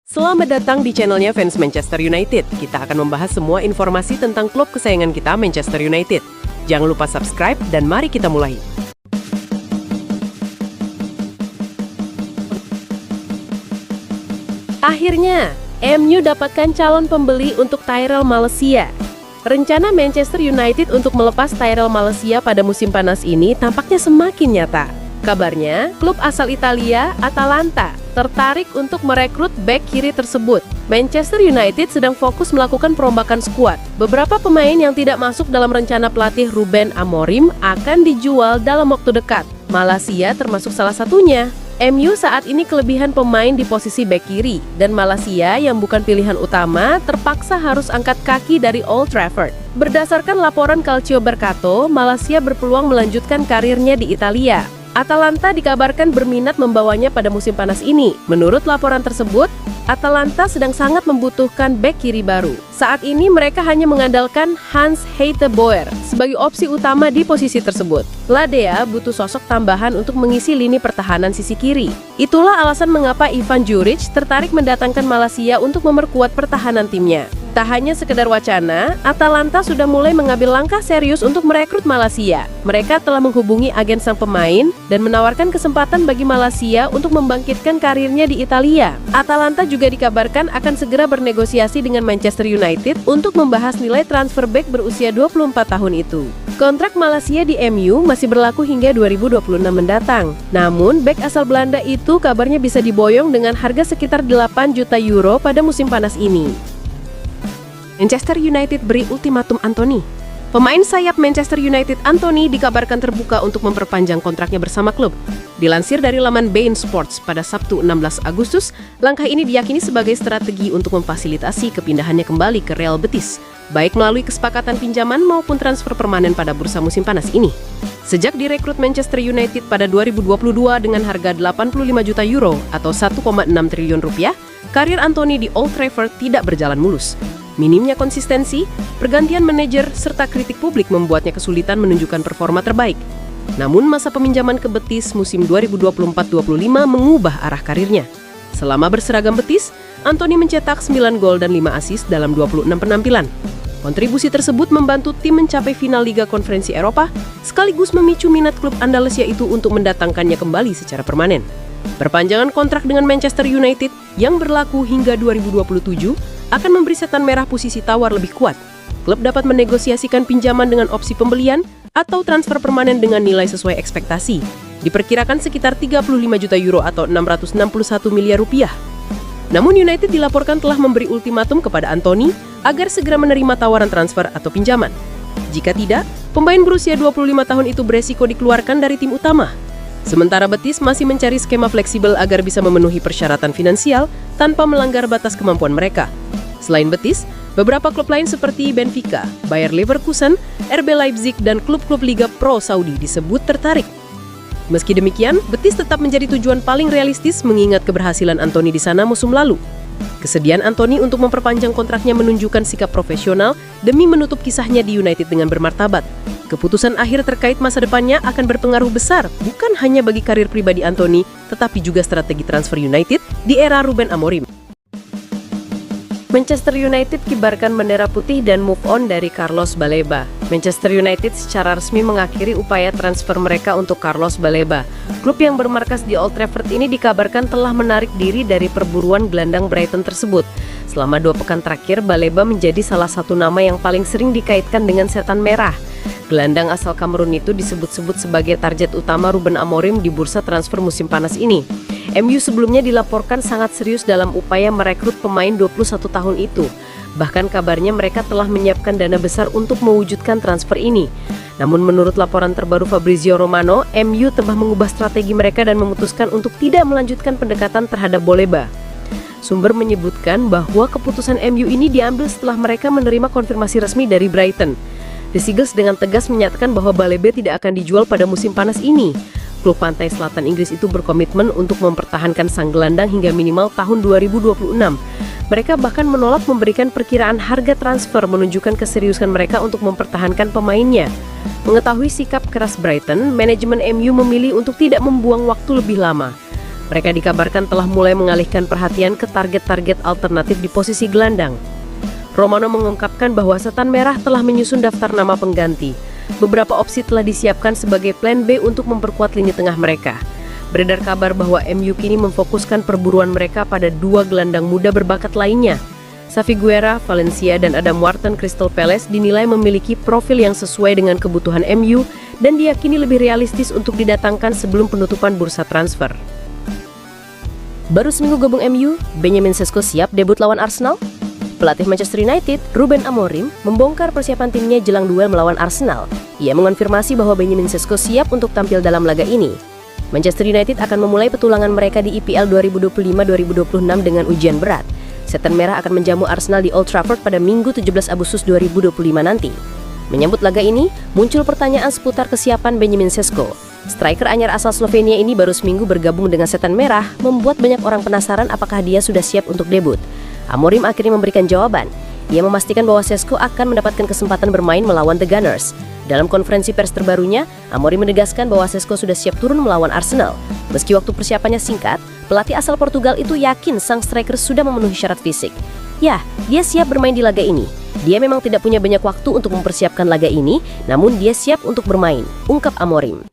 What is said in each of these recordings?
Selamat datang di channelnya Fans Manchester United. Kita akan membahas semua informasi tentang klub kesayangan kita, Manchester United. Jangan lupa subscribe dan mari kita mulai. Akhirnya, MU dapatkan calon pembeli untuk Tyrell Malacia. Rencana Manchester United untuk melepas Tyrell Malacia pada musim panas ini tampaknya semakin nyata. Kabarnya, klub asal Italia, Atalanta, tertarik untuk merekrut bek kiri tersebut. Manchester United sedang fokus melakukan perombakan skuad. Beberapa pemain yang tidak masuk dalam rencana pelatih Ruben Amorim akan dijual dalam waktu dekat. Malacia termasuk salah satunya. MU saat ini kelebihan pemain di posisi bek kiri, dan Malacia yang bukan pilihan utama terpaksa harus angkat kaki dari Old Trafford. Berdasarkan laporan Calcio Mercato, Malacia berpeluang melanjutkan karirnya di Italia. Atalanta dikabarkan berminat membawanya pada musim panas ini. Menurut laporan tersebut, Atalanta sedang sangat membutuhkan bek kiri baru. Saat ini mereka hanya mengandalkan Hans Heiteboer sebagai opsi utama di posisi tersebut. Ladea butuh sosok tambahan untuk mengisi lini pertahanan sisi kiri. Itulah alasan mengapa Ivan Juric tertarik mendatangkan Malacia untuk memperkuat pertahanan timnya. Tak hanya sekedar wacana, Atalanta sudah mulai mengambil langkah serius untuk merekrut Malacia. Mereka telah menghubungi agen sang pemain dan menawarkan kesempatan bagi Malacia untuk membangkitkan karirnya di Italia. Atalanta juga dikabarkan akan segera bernegosiasi dengan Manchester United untuk membahas nilai transfer bek berusia 24 tahun itu. Kontrak Malacia di MU masih berlaku hingga 2026 mendatang. Namun, bek asal Belanda itu kabarnya bisa diboyong dengan harga sekitar 8 juta euro pada musim panas ini. Manchester United beri ultimatum Anthony. Pemain sayap Manchester United Anthony dikabarkan terbuka untuk memperpanjang kontraknya bersama klub. Dilansir dari laman beIN Sports pada Sabtu 16 Agustus, langkah ini diyakini sebagai strategi untuk memfasilitasi kepindahannya kembali ke Real Betis, baik melalui kesepakatan pinjaman maupun transfer permanen pada bursa musim panas ini. Sejak direkrut Manchester United pada 2022 dengan harga 85 juta euro atau 1,6 triliun rupiah, karir Anthony di Old Trafford tidak berjalan mulus. Minimnya konsistensi, pergantian manajer, serta kritik publik membuatnya kesulitan menunjukkan performa terbaik. Namun masa peminjaman ke Betis musim 2024-25 mengubah arah karirnya. Selama berseragam Betis, Anthony mencetak 9 gol dan 5 assist dalam 26 penampilan. Kontribusi tersebut membantu tim mencapai final Liga Konferensi Eropa, sekaligus memicu minat klub Andalusia itu untuk mendatangkannya kembali secara permanen. Perpanjangan kontrak dengan Manchester United yang berlaku hingga 2027 akan memberi setan merah posisi tawar lebih kuat. Klub dapat menegosiasikan pinjaman dengan opsi pembelian atau transfer permanen dengan nilai sesuai ekspektasi. Diperkirakan sekitar 35 juta euro atau 661 miliar rupiah. Namun United dilaporkan telah memberi ultimatum kepada Anthony agar segera menerima tawaran transfer atau pinjaman. Jika tidak, pemain berusia 25 tahun itu beresiko dikeluarkan dari tim utama. Sementara Betis masih mencari skema fleksibel agar bisa memenuhi persyaratan finansial tanpa melanggar batas kemampuan mereka. Selain Betis, beberapa klub lain seperti Benfica, Bayer Leverkusen, RB Leipzig, dan klub-klub Liga Pro Saudi disebut tertarik. Meski demikian, Betis tetap menjadi tujuan paling realistis mengingat keberhasilan Anthony di sana musim lalu. Kesediaan Anthony untuk memperpanjang kontraknya menunjukkan sikap profesional demi menutup kisahnya di United dengan bermartabat. Keputusan akhir terkait masa depannya akan berpengaruh besar bukan hanya bagi karir pribadi Anthony, tetapi juga strategi transfer United di era Ruben Amorim. Manchester United kibarkan bendera putih dan move on dari Carlos Baleba. Manchester United secara resmi mengakhiri upaya transfer mereka untuk Carlos Baleba. Klub yang bermarkas di Old Trafford ini dikabarkan telah menarik diri dari perburuan gelandang Brighton tersebut. Selama 2 pekan terakhir, Baleba menjadi salah satu nama yang paling sering dikaitkan dengan setan merah. Gelandang asal Kamerun itu disebut-sebut sebagai target utama Ruben Amorim di bursa transfer musim panas ini. MU sebelumnya dilaporkan sangat serius dalam upaya merekrut pemain 21 tahun itu. Bahkan kabarnya mereka telah menyiapkan dana besar untuk mewujudkan transfer ini. Namun menurut laporan terbaru Fabrizio Romano, MU telah mengubah strategi mereka dan memutuskan untuk tidak melanjutkan pendekatan terhadap Baleba. Sumber menyebutkan bahwa keputusan MU ini diambil setelah mereka menerima konfirmasi resmi dari Brighton. The Seagulls dengan tegas menyatakan bahwa Baleba tidak akan dijual pada musim panas ini. Klub pantai selatan Inggris itu berkomitmen untuk mempertahankan sang gelandang hingga minimal tahun 2026. Mereka bahkan menolak memberikan perkiraan harga transfer, menunjukkan keseriusan mereka untuk mempertahankan pemainnya. Mengetahui sikap keras Brighton, manajemen MU memilih untuk tidak membuang waktu lebih lama. Mereka dikabarkan telah mulai mengalihkan perhatian ke target-target alternatif di posisi gelandang. Romano mengungkapkan bahwa Setan Merah telah menyusun daftar nama pengganti. Beberapa opsi telah disiapkan sebagai plan B untuk memperkuat lini tengah mereka. Beredar kabar bahwa MU kini memfokuskan perburuan mereka pada dua gelandang muda berbakat lainnya. Xavi Guerra, Valencia, dan Adam Wharton Crystal Palace dinilai memiliki profil yang sesuai dengan kebutuhan MU dan diyakini lebih realistis untuk didatangkan sebelum penutupan bursa transfer. Baru seminggu gabung MU, Benjamin Sesko siap debut lawan Arsenal? Pelatih Manchester United, Ruben Amorim, membongkar persiapan timnya jelang duel melawan Arsenal. Ia mengonfirmasi bahwa Benjamin Sesko siap untuk tampil dalam laga ini. Manchester United akan memulai petualangan mereka di IPL 2025-2026 dengan ujian berat. Setan Merah akan menjamu Arsenal di Old Trafford pada Minggu 17 Agustus 2025 nanti. Menyambut laga ini, muncul pertanyaan seputar kesiapan Benjamin Sesko. Striker anyar asal Slovenia ini baru seminggu bergabung dengan Setan Merah, membuat banyak orang penasaran apakah dia sudah siap untuk debut. Amorim akhirnya memberikan jawaban. Ia memastikan bahwa Sesko akan mendapatkan kesempatan bermain melawan The Gunners. Dalam konferensi pers terbarunya, Amorim menegaskan bahwa Sesko sudah siap turun melawan Arsenal. Meski waktu persiapannya singkat, pelatih asal Portugal itu yakin sang striker sudah memenuhi syarat fisik. Ya, dia siap bermain di laga ini. Dia memang tidak punya banyak waktu untuk mempersiapkan laga ini, namun dia siap untuk bermain, ungkap Amorim.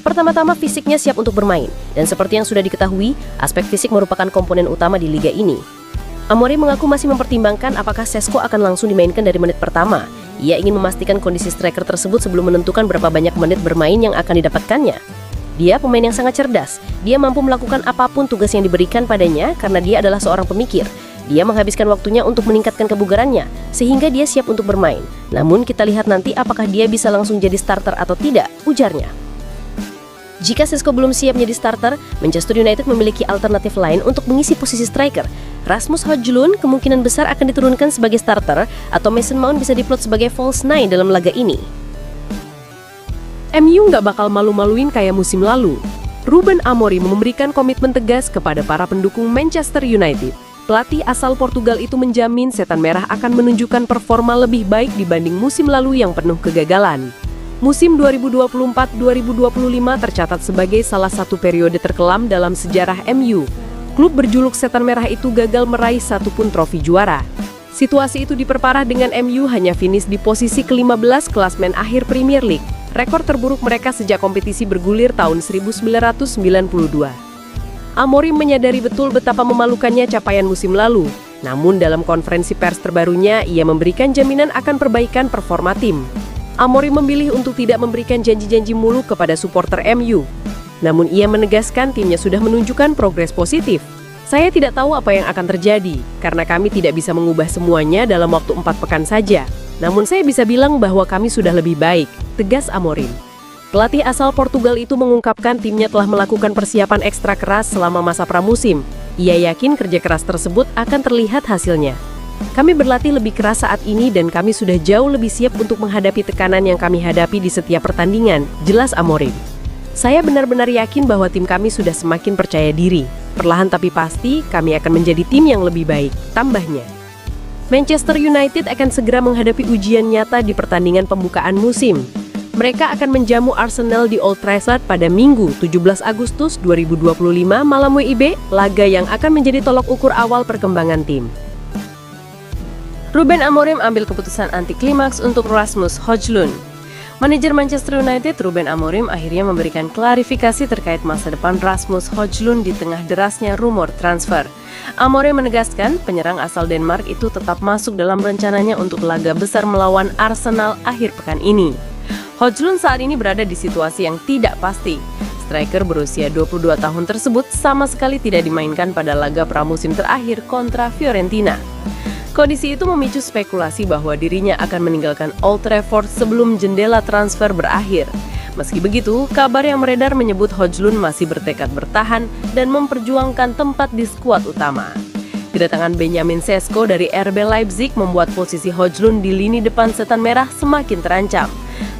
Pertama-tama fisiknya siap untuk bermain, dan seperti yang sudah diketahui, aspek fisik merupakan komponen utama di liga ini. Amorim mengaku masih mempertimbangkan apakah Sesko akan langsung dimainkan dari menit pertama. Ia ingin memastikan kondisi striker tersebut sebelum menentukan berapa banyak menit bermain yang akan didapatkannya. Dia pemain yang sangat cerdas. Dia mampu melakukan apapun tugas yang diberikan padanya karena dia adalah seorang pemikir. Dia menghabiskan waktunya untuk meningkatkan kebugarannya, sehingga dia siap untuk bermain. Namun kita lihat nanti apakah dia bisa langsung jadi starter atau tidak, ujarnya. Jika Sesko belum siap menjadi starter, Manchester United memiliki alternatif lain untuk mengisi posisi striker. Rasmus Højlund kemungkinan besar akan diturunkan sebagai starter atau Mason Mount bisa diplot sebagai false nine dalam laga ini. MU nggak bakal malu-maluin kayak musim lalu. Ruben Amorim memberikan komitmen tegas kepada para pendukung Manchester United. Pelatih asal Portugal itu menjamin Setan Merah akan menunjukkan performa lebih baik dibanding musim lalu yang penuh kegagalan. Musim 2024-2025 tercatat sebagai salah satu periode terkelam dalam sejarah MU. Klub berjuluk Setan Merah itu gagal meraih satu pun trofi juara. Situasi itu diperparah dengan MU hanya finish di posisi ke-15 klasmen akhir Premier League, rekor terburuk mereka sejak kompetisi bergulir tahun 1992. Amorim menyadari betul betapa memalukannya capaian musim lalu. Namun dalam konferensi pers terbarunya, ia memberikan jaminan akan perbaikan performa tim. Amorim memilih untuk tidak memberikan janji-janji muluk kepada supporter MU. Namun ia menegaskan timnya sudah menunjukkan progres positif. Saya tidak tahu apa yang akan terjadi, karena kami tidak bisa mengubah semuanya dalam waktu 4 pekan saja. Namun saya bisa bilang bahwa kami sudah lebih baik, tegas Amorim. Pelatih asal Portugal itu mengungkapkan timnya telah melakukan persiapan ekstra keras selama masa pramusim. Ia yakin kerja keras tersebut akan terlihat hasilnya. Kami berlatih lebih keras saat ini dan kami sudah jauh lebih siap untuk menghadapi tekanan yang kami hadapi di setiap pertandingan, jelas Amorim. Saya benar-benar yakin bahwa tim kami sudah semakin percaya diri. Perlahan tapi pasti, kami akan menjadi tim yang lebih baik, tambahnya. Manchester United akan segera menghadapi ujian nyata di pertandingan pembukaan musim. Mereka akan menjamu Arsenal di Old Trafford pada Minggu 17 Agustus 2025 malam WIB, laga yang akan menjadi tolok ukur awal perkembangan tim. Ruben Amorim ambil keputusan anti klimaks untuk Rasmus Højlund. Manajer Manchester United Ruben Amorim akhirnya memberikan klarifikasi terkait masa depan Rasmus Højlund di tengah derasnya rumor transfer. Amorim menegaskan penyerang asal Denmark itu tetap masuk dalam rencananya untuk laga besar melawan Arsenal akhir pekan ini. Højlund saat ini berada di situasi yang tidak pasti. Striker berusia 22 tahun tersebut sama sekali tidak dimainkan pada laga pramusim terakhir kontra Fiorentina. Kondisi itu memicu spekulasi bahwa dirinya akan meninggalkan Old Trafford sebelum jendela transfer berakhir. Meski begitu, kabar yang beredar menyebut Højlund masih bertekad bertahan dan memperjuangkan tempat di skuad utama. Kedatangan Benjamin Sesko dari RB Leipzig membuat posisi Højlund di lini depan Setan Merah semakin terancam.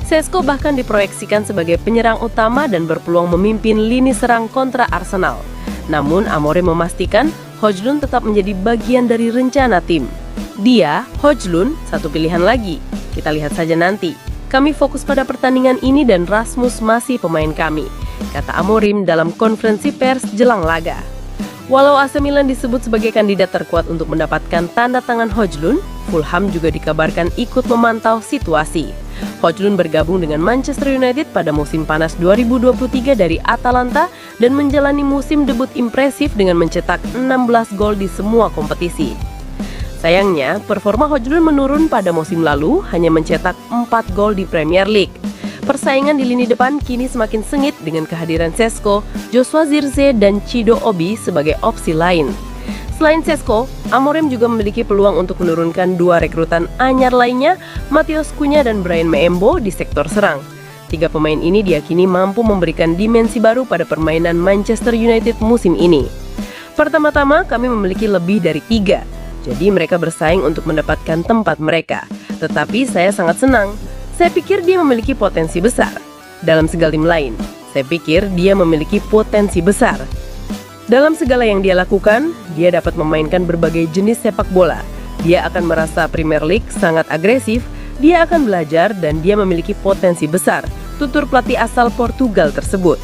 Sesko bahkan diproyeksikan sebagai penyerang utama dan berpeluang memimpin lini serang kontra Arsenal. Namun Amorim memastikan Højlund tetap menjadi bagian dari rencana tim. Dia, Højlund, satu pilihan lagi. Kita lihat saja nanti. Kami fokus pada pertandingan ini dan Rasmus masih pemain kami. kata Amorim dalam konferensi pers jelang laga. Walau AC Milan disebut sebagai kandidat terkuat untuk mendapatkan tanda tangan Højlund, Fulham juga dikabarkan ikut memantau situasi. Højlund bergabung dengan Manchester United pada musim panas 2023 dari Atalanta dan menjalani musim debut impresif dengan mencetak 16 gol di semua kompetisi. Sayangnya, performa Højlund menurun pada musim lalu, hanya mencetak 4 gol di Premier League. Persaingan di lini depan kini semakin sengit dengan kehadiran Šeško, Joshua Zirkzee, dan Chido Obi sebagai opsi lain. Selain Šeško, Amorim juga memiliki peluang untuk menurunkan 2 rekrutan anyar lainnya, Matheus Cunha dan Bryan Mbeumo di sektor serang. 3 pemain ini diyakini mampu memberikan dimensi baru pada permainan Manchester United musim ini. Pertama-tama, kami memiliki lebih dari 3, jadi mereka bersaing untuk mendapatkan tempat mereka. Tetapi saya sangat senang. Saya pikir dia memiliki potensi besar. Dalam segala tim lain, saya pikir dia memiliki potensi besar. Dalam segala yang dia lakukan, dia dapat memainkan berbagai jenis sepak bola. Dia akan merasa Premier League sangat agresif, dia akan belajar dan dia memiliki potensi besar, tutur pelatih asal Portugal tersebut.